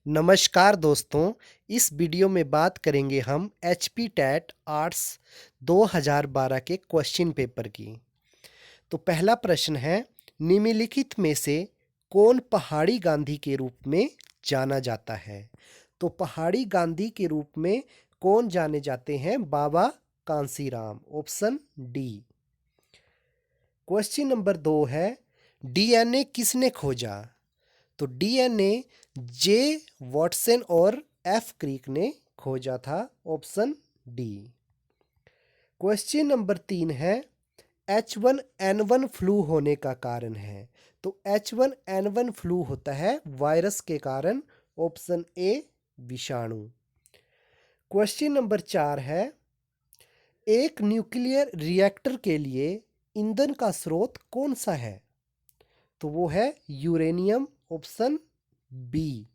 नमस्कार दोस्तों, इस वीडियो में बात करेंगे हम एचपी टेट आर्ट्स 2012 के क्वेश्चन पेपर की। तो पहला प्रश्न है, निम्नलिखित में से कौन पहाड़ी गांधी के रूप में जाना जाता है? तो पहाड़ी गांधी के रूप में कौन जाने जाते हैं? Baba Kanshiram, option D. Question number 2 है, डीएनए किसने खोजा? तो डीएनए जे वॉटसन और एफ क्रिक ने खोजा था, ऑप्शन डी। क्वेश्चन नंबर 3 है, H1N1 फ्लू होने का कारण है? तो H1N1 फ्लू होता है वायरस के कारण, ऑप्शन ए विषाणु। क्वेश्चन नंबर 4 है, एक न्यूक्लियर रिएक्टर के लिए ईंधन का स्रोत कौन सा है? तो वो है uranium, option B.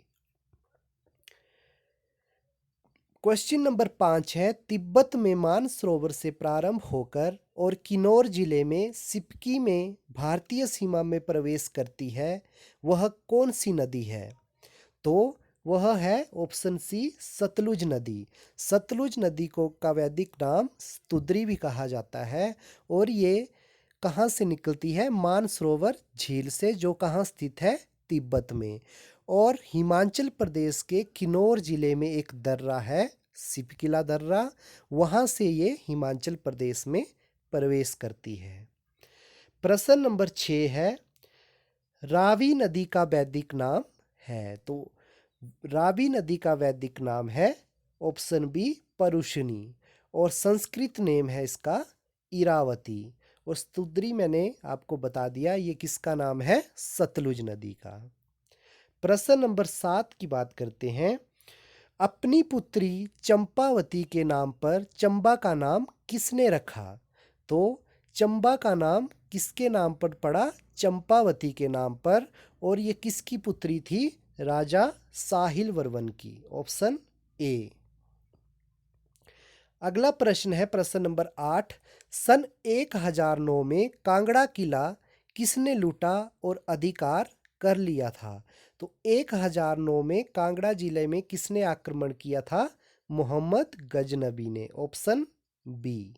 Question number 5 है, तिब्बत में मानसरोवर से प्रारंभ होकर और किन्नौर जिले में सिपकी में भारतीय सीमा में प्रवेश करती है, वह कौन सी नदी है? तो वह है ऑप्शन सी सतलुज नदी। सतलुज नदी को का वैदिक नाम स्तुद्री भी कहा जाता है और ये कहाँ से निकलती है? मानसरोवर झील से, जो कहाँ स्थित है? तिब्बत में। और हिमाचल प्रदेश के किन्नौर जिले में एक दर्रा है, सिपकिला दर्रा, वहाँ से ये हिमाचल प्रदेश में प्रवेश करती है। प्रश्न नंबर 6 है, रावी नदी का वैदिक नाम है? तो रावी नदी का वैदिक नाम है, ऑप्शन बी परुशनी, और संस्कृत नेम है इसका इरावती। और स्तुद्री मैंने आपको बता दिया, ये किसका नाम है? सतलुज नदी का। प्रश्न नंबर 7 की बात करते हैं, अपनी पुत्री चंपावती के नाम पर चंबा का नाम किसने रखा? तो चंबा का नाम किसके नाम पर पड़ा? चंपावती के नाम पर। और ये किसकी पुत्री थी? राजा साहिल वर्मन की, ऑप्शन ए। अगला प्रश्न है प्रश्न नंबर 8, सन 1009 में कांगड़ा किला किसने लूटा और अधिकार कर लिया था? तो 1009 में कांगड़ा जिले में किसने आक्रमण किया था? मोहम्मद गजनबी ने, ऑप्शन बी।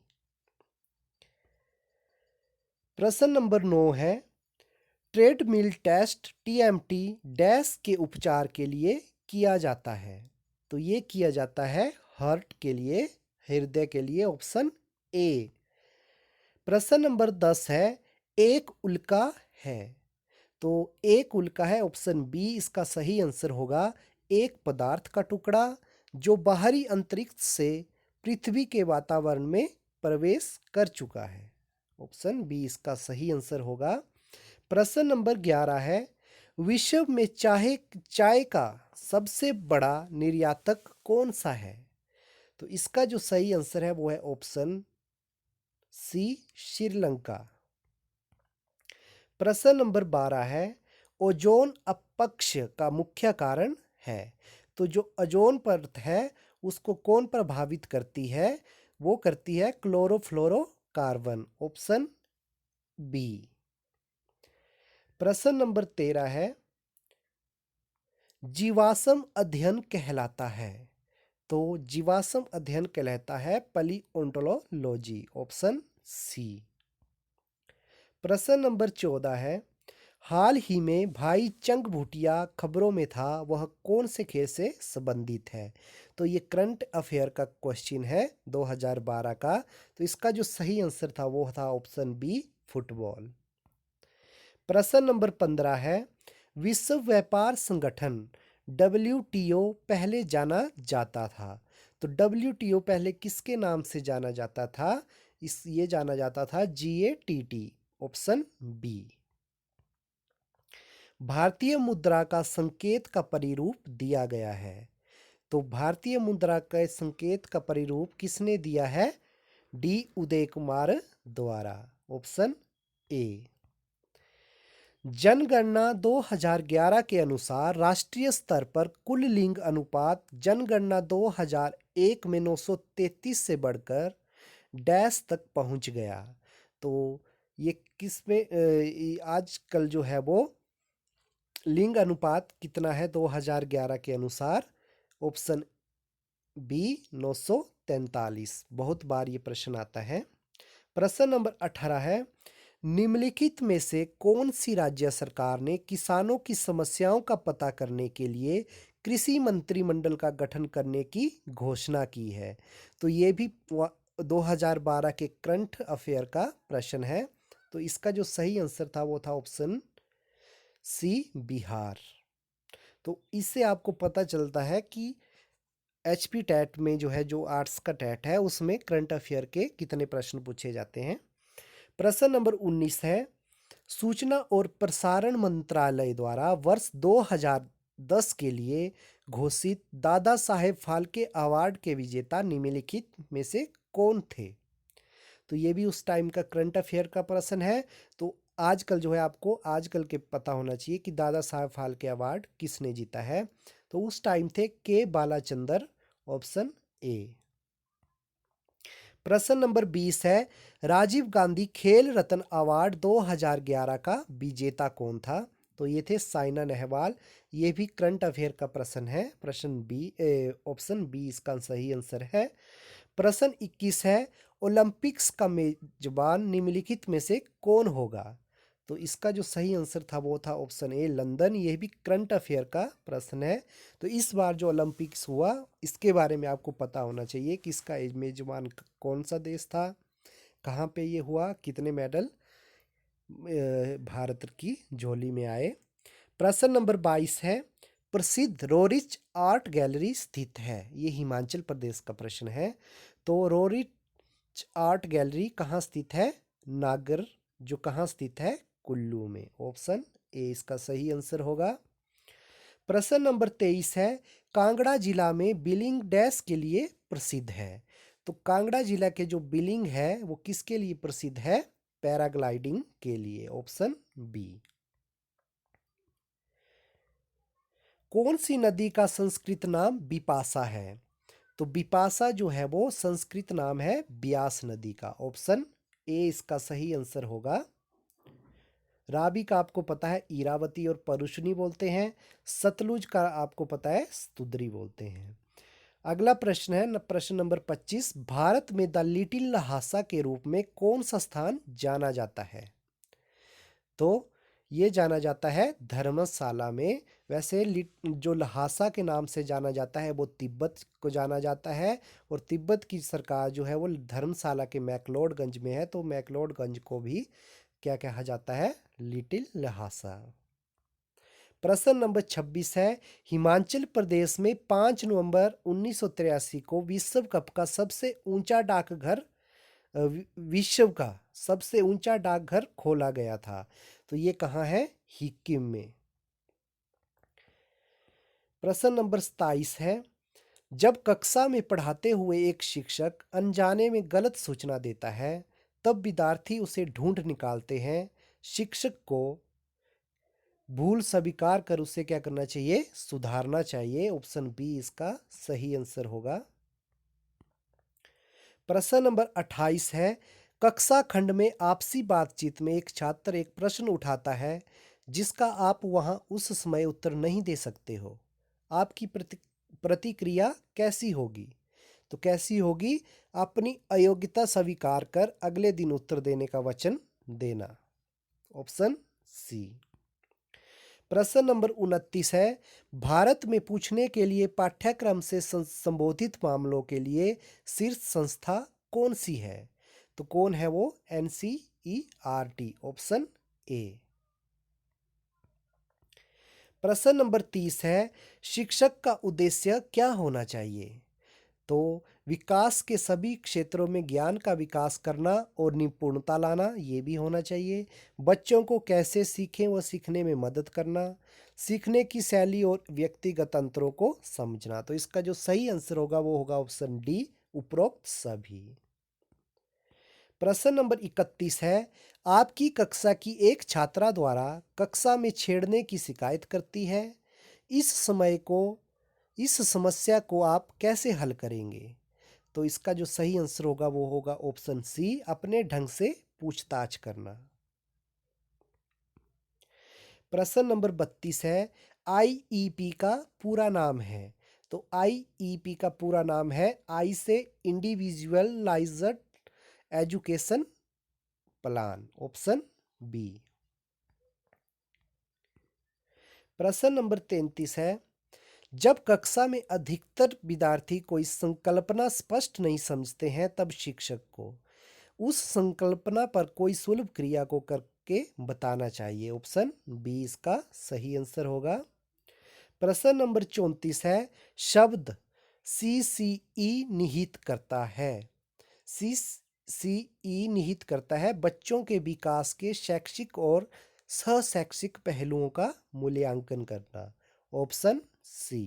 प्रश्न नंबर 9 है, ट्रेडमिल टेस्ट टीएमटी डैश के उपचार के लिए किया जाता है? तो ये किया जाता है हार्ट के लिए, हृदय के लिए, ऑप्शन ए। प्रश्न नंबर 10 है, एक उल्का है? तो एक उल्का है, ऑप्शन बी इसका सही आंसर होगा। एक पदार्थ का टुकड़ा जो बाहरी अंतरिक्ष से पृथ्वी के वातावरण में प्रवेश कर चुका है, ऑप्शन बी इसका सही आंसर होगा। प्रश्न नंबर 11 है, विश्व में चाय का सबसे बड़ा निर्यातक कौन सा है? तो इसका जो सही आंसर है वो है ऑप्शन सी श्रीलंका। प्रश्न नंबर 12 है, ओजोन अपक्ष का मुख्य कारण है? तो जो ओजोन परत है उसको कौन प्रभावित करती है? वो करती है क्लोरोफ्लोरोकार्बन, ऑप्शन बी। प्रश्न नंबर 13 है, जीवाश्म अध्ययन कहलाता है? तो जीवाश्म अध्ययन कहलाता है पैलियोंटोलॉजी, ऑप्शन सी। प्रश्न नंबर 14 है, हाल ही में भाई चंग भूटिया खबरों में था, वह कौन से खेल से संबंधित है? तो ये करंट अफेयर का क्वेश्चन है 2012 का। तो इसका जो सही आंसर था वो था ऑप्शन बी फुटबॉल। प्रश्न नंबर 15 है, विश्व व्यापार संगठन WTO पहले जाना जाता था? तो WTO पहले किसके नाम से जाना जाता था? ये जाना जाता था GATT, ऑप्शन बी। भारतीय मुद्रा का संकेत का परिरूप दिया गया है? तो भारतीय मुद्रा के संकेत का परिरूप किसने दिया है? डी उदय कुमार द्वारा, ऑप्शन ए। जनगणना 2011 के अनुसार राष्ट्रीय स्तर पर कुल लिंग अनुपात जनगणना 2001 में 933 से बढ़कर डैश तक पहुंच गया। तो ये किस में आजकल जो है वो लिंग अनुपात कितना है 2011 के अनुसार? Option B 943। बहुत बार ये प्रश्न आता है। प्रश्न नंबर 18 है, निम्नलिखित में से कौन सी राज्य सरकार ने किसानों की समस्याओं का पता करने के लिए कृषि मंत्रिमंडल का गठन करने की घोषणा की है? तो ये भी 2012 के करंट अफेयर का प्रश्न है। तो इसका जो सही आंसर था वो था ऑप्शन सी, बिहार। तो इससे आपको पता चलता है कि एचपी टैट में जो है, जो आर्ट्स का टैट है, उसमें करंट अफेयर के कितने प्रश्न पूछे जाते हैं। प्रश्न नंबर 19 है, सूचना और प्रसारण मंत्रालय द्वारा वर्ष 2010 के लिए घोषित दादा साहेब फाल्के अवार्ड के विजेता निम्नलिखित में से कौन थे? तो ये भी उस टाइम का करंट अफेयर का प्रश्न है। तो आजकल जो है, आपको आजकल के पता होना चाहिए कि दादा साहेब फाल्के अवार्ड किसने जीता है। तो उस टाइम थे के बालाचंदर, ऑप्शन ए। प्रश्न नंबर 20 है, राजीव गांधी खेल रत्न अवार्ड 2011 का विजेता कौन था? तो ये थे साइना नेहवाल। ये भी करंट अफेयर का प्रश्न है। प्रश्न बी, ऑप्शन बी इसका सही आंसर है। प्रश्न 21 है, ओलंपिक्स का मेजबान निम्नलिखित में से कौन होगा? तो इसका जो सही आंसर था वो था ऑप्शन ए, लंदन। यह भी करंट अफेयर का प्रश्न है। तो इस बार जो ओलंपिक्स हुआ, इसके बारे में आपको पता होना चाहिए कि इसका मेजबान कौन सा देश था, कहाँ पे ये हुआ, कितने मेडल भारत की झोली में आए। प्रश्न नंबर 22 है, प्रसिद्ध रोरिच आर्ट गैलरी स्थित है? ये हिमाचल प्रदेश का प्रश्न है। तो रोरिच आर्ट गैलरी कहाँ स्थित है? नागर, जो कहाँ स्थित है? कुल्लू में। ऑप्शन ए इसका सही आंसर होगा। प्रश्न नंबर 23 है, कांगड़ा जिला में बिलिंग डैश के लिए प्रसिद्ध है? तो कांगड़ा जिला के जो बिलिंग है वो किसके लिए प्रसिद्ध है? पैराग्लाइडिंग के लिए। Option B. कौन सी नदी का संस्कृत नाम बिपाशा है? तो बिपाशा जो है वो संस्कृत नाम है ब्यास नदी का। ऑप्शन ए इसका सही आंसर होगा। रावी का आपको पता है इरावती और परुशनी बोलते हैं। सतलुज का आपको पता है स्तुद्री बोलते हैं। अगला प्रश्न है प्रश्न नंबर 25, भारत में द लिटिल लहासा के रूप में कौन सा स्थान जाना जाता है? तो ये जाना जाता है धर्मशाला में। वैसे जो लहासा के नाम से जाना जाता है वो तिब्बत को जाना जाता है, और तिब्बत की सरकार जो है वो धर्मशाला के मैक्लोडगंज में है। तो मैक्लोडगंज को भी क्या कहा जाता है? लिटिल लहासा। प्रश्न नंबर 26 है, हिमाचल प्रदेश में 5 नवंबर 1983 को विश्व कप का सबसे ऊंचा डाकघर विश्व का सबसे ऊंचा डाकघर खोला गया था। तो ये कहाँ है? सिक्किम में। प्रश्न नंबर 27 है, जब कक्षा में पढ़ाते हुए एक शिक्षक अनजाने में गलत सूचना देता है, तब विद्यार्थी उसे ढूंढ निकालते हैं। शिक्षक को भूल स्वीकार कर उसे क्या करना चाहिए? सुधारना चाहिए। ऑप्शन बी इसका सही आंसर होगा। प्रश्न नंबर 28 है, कक्षा खंड में आपसी बातचीत में एक छात्र एक प्रश्न उठाता है जिसका आप वहां उस समय उत्तर नहीं दे सकते हो। आपकी प्रतिक्रिया कैसी होगी? तो कैसी होगी? अपनी अयोग्यता स्वीकार कर अगले दिन उत्तर देने का वचन देना। Option C. प्रश्न नंबर 29 है, भारत में पूछने के लिए पाठ्यक्रम से संबोधित मामलों के लिए शीर्ष संस्था कौन सी है? तो कौन है वो? NCERT। Option A. प्रश्न नंबर 30 है, शिक्षक का उद्देश्य क्या होना चाहिए? तो विकास के सभी क्षेत्रों में ज्ञान का विकास करना और निपुणता लाना, ये भी होना चाहिए। बच्चों को कैसे सीखें व सीखने में मदद करना, सीखने की शैली और व्यक्तिगत अंतरों को समझना। तो इसका जो सही आंसर होगा वो होगा ऑप्शन डी, उपरोक्त सभी। प्रश्न नंबर 31 है, आपकी कक्षा की एक छात्रा द्वारा कक्षा में छेड़ने की शिकायत करती है। इस समय को इस समस्या को आप कैसे हल करेंगे? तो इसका जो सही आंसर होगा वो होगा ऑप्शन सी, अपने ढंग से पूछताछ करना। प्रश्न नंबर 32 है, आईईपी का पूरा नाम है। तो आईईपी का पूरा नाम है आई से individualised education plan, option B. प्रश्न नंबर 33 है, जब कक्षा में अधिकतर विद्यार्थी कोई संकल्पना स्पष्ट नहीं समझते हैं तब शिक्षक को उस संकल्पना पर कोई सुलभ क्रिया को करके बताना चाहिए, ऑप्शन बी इसका सही आंसर होगा। प्रश्न नंबर 34 है, शब्द सीसीई निहित करता है। सीसीई निहित करता है बच्चों के विकास के शैक्षिक और सहशैक्षिक पहलुओं का मूल्यांकन करना, ऑप्शन सी।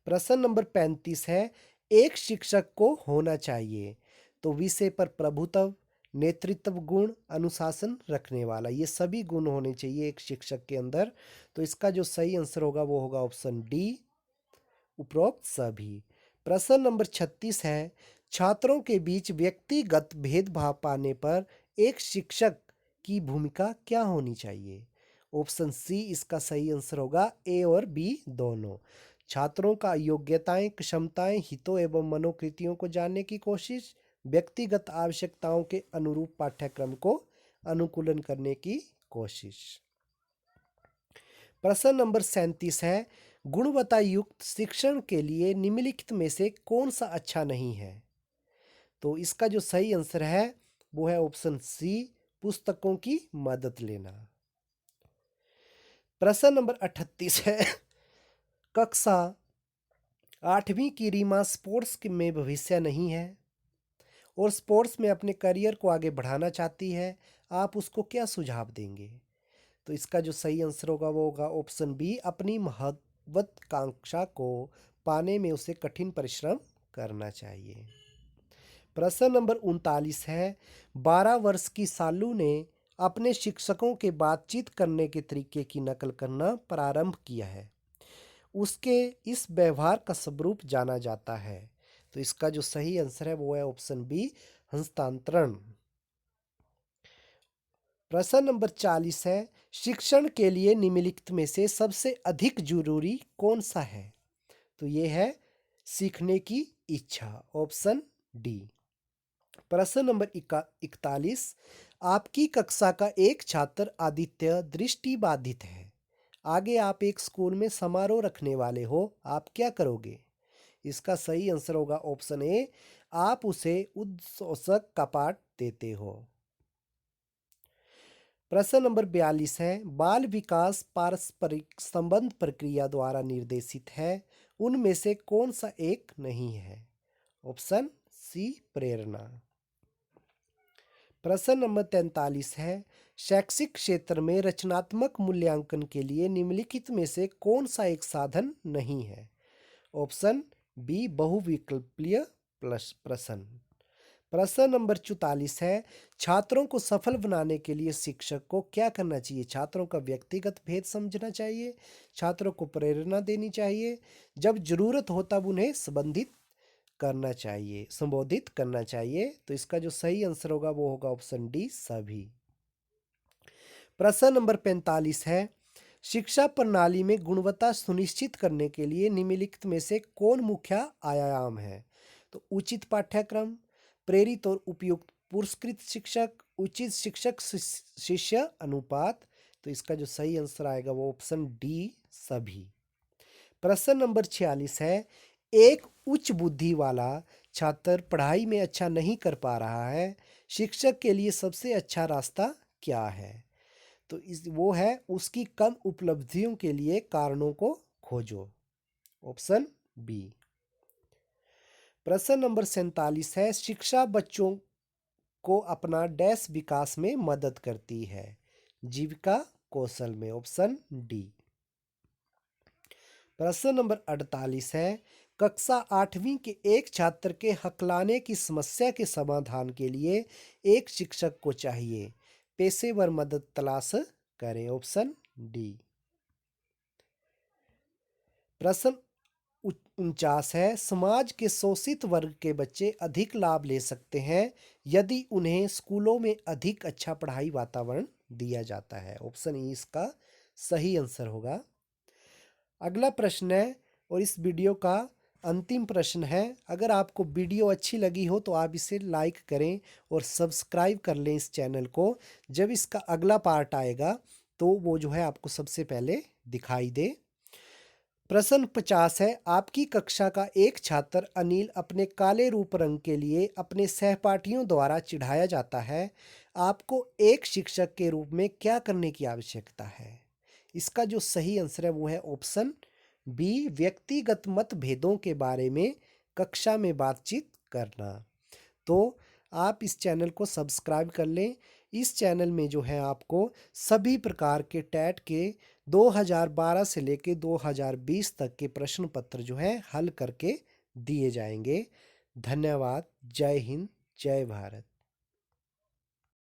प्रश्न नंबर 35 है, एक शिक्षक को होना चाहिए। तो विषय पर प्रभुत्व, नेतृत्व गुण, अनुशासन रखने वाला, ये सभी गुण होने चाहिए एक शिक्षक के अंदर। तो इसका जो सही आंसर होगा वो होगा ऑप्शन डी, उपरोक्त सभी। प्रश्न नंबर 36 है, छात्रों के बीच व्यक्तिगत भेदभाव पाने पर एक शिक्षक की भूमिका क्या होनी चाहिए, ऑप्शन सी इसका सही आंसर होगा, ए और बी दोनों। छात्रों का योग्यताएं, क्षमताएं, हितों एवं मनोकृतियों को जानने की कोशिश, व्यक्तिगत आवश्यकताओं के अनुरूप पाठ्यक्रम को अनुकूलन करने की कोशिश। प्रश्न नंबर 37 है, गुणवत्ता युक्त शिक्षण के लिए निम्नलिखित में से कौन सा अच्छा नहीं है। तो इसका जो सही आंसर है वो है ऑप्शन सी, पुस्तकों की मदद लेना। प्रश्न नंबर 38 है, कक्षा 8वीं की रीमा स्पोर्ट्स में भविष्य नहीं है और स्पोर्ट्स में अपने करियर को आगे बढ़ाना चाहती है, आप उसको क्या सुझाव देंगे। तो इसका जो सही आंसर होगा वो होगा ऑप्शन बी, अपनी महत्वाकांक्षा को पाने में उसे कठिन परिश्रम करना चाहिए। प्रश्न नंबर 39 है, 12 वर्ष की सालू ने अपने शिक्षकों के बातचीत करने के तरीके की नकल करना प्रारंभ किया है, उसके इस व्यवहार का स्वरूप जाना जाता है। तो इसका जो सही आंसर है वो है ऑप्शन बी, हस्तांतरण। प्रश्न नंबर 40 है, शिक्षण के लिए निम्नलिखित में से सबसे अधिक जरूरी कौन सा है। तो ये है सीखने की इच्छा, ऑप्शन डी। प्रश्न नंबर 41, आपकी कक्षा का एक छात्र आदित्य दृष्टिबाधित है, आगे आप एक स्कूल में समारोह रखने वाले हो, आप क्या करोगे। इसका सही आंसर होगा ऑप्शन ए, आप उसे उद्घोषक का पाठ देते हो। प्रश्न नंबर 42 है, बाल विकास पारस्परिक संबंध प्रक्रिया द्वारा निर्देशित है, उनमें से कौन सा एक नहीं है, ऑप्शन सी, प्रेरणा। प्रश्न नंबर 43 है, शैक्षिक क्षेत्र में रचनात्मक मूल्यांकन के लिए निम्नलिखित में से कौन सा एक साधन नहीं है, ऑप्शन बी, बहुविकल्पीय प्रश्न। प्रश्न नंबर 44 है, छात्रों को सफल बनाने के लिए शिक्षक को क्या करना चाहिए। छात्रों का व्यक्तिगत भेद समझना चाहिए, छात्रों को प्रेरणा देनी चाहिए, जब जरूरत हो तब उन्हें संबोधित करना चाहिए। तो इसका जो सही आंसर होगा वो होगा ऑप्शन डी, सभी। प्रश्न नंबर 45 है, शिक्षा प्रणाली में गुणवत्ता सुनिश्चित करने के लिए निम्नलिखित में से कौन मुख्य आयाम है। तो उचित पाठ्यक्रम, प्रेरित और उपयुक्त पुरस्कृत शिक्षक, उचित शिक्षक शिष्य अनुपात। तो इसका जो सही आंसर आएगा वो ऑप्शन डी, सभी। प्रश्न नंबर 46 है, एक उच्च बुद्धि वाला छात्र पढ़ाई में अच्छा नहीं कर पा रहा है, शिक्षक के लिए सबसे अच्छा रास्ता क्या है। तो वो है उसकी कम उपलब्धियों के लिए कारणों को खोजो, ऑप्शन बी। प्रश्न नंबर 47 है, शिक्षा बच्चों को अपना डैश विकास में मदद करती है, जीविका कौशल में, ऑप्शन डी। प्रश्न नंबर 48 है, कक्षा 8वीं के एक छात्र के हकलाने की समस्या के समाधान के लिए एक शिक्षक को चाहिए, पेशेवर मदद तलाश करें, ऑप्शन डी। प्रश्न 49 है, समाज के शोषित वर्ग के बच्चे अधिक लाभ ले सकते हैं यदि उन्हें स्कूलों में अधिक अच्छा पढ़ाई वातावरण दिया जाता है। ऑप्शन ई इसका सही आंसर होगा। अगला प्रश्न है और इस वीडियो का अंतिम प्रश्न है। अगर आपको वीडियो अच्छी लगी हो तो आप इसे लाइक करें और सब्सक्राइब कर लें इस चैनल को। जब इसका अगला पार्ट आएगा तो वो जो है आपको सबसे पहले दिखाई दे। प्रश्न 50 है, आपकी कक्षा का एक छात्र अनिल अपने काले रूप रंग के लिए अपने सहपाठियों द्वारा चिढ़ाया जाता है। आपको एक शिक्षक के रूप में क्या करने की आवश्यकता है? इसका जो सही आंसर है वो है ऑप्शन बी, व्यक्तिगत मतभेदों के बारे में कक्षा में बातचीत करना। तो आप इस चैनल को सब्सक्राइब कर लें। इस चैनल में जो है आपको सभी प्रकार के टैट के 2012 से लेके 2020 तक के प्रश्न पत्र जो है हल करके दिए जाएंगे। धन्यवाद। जय हिंद, जय भारत।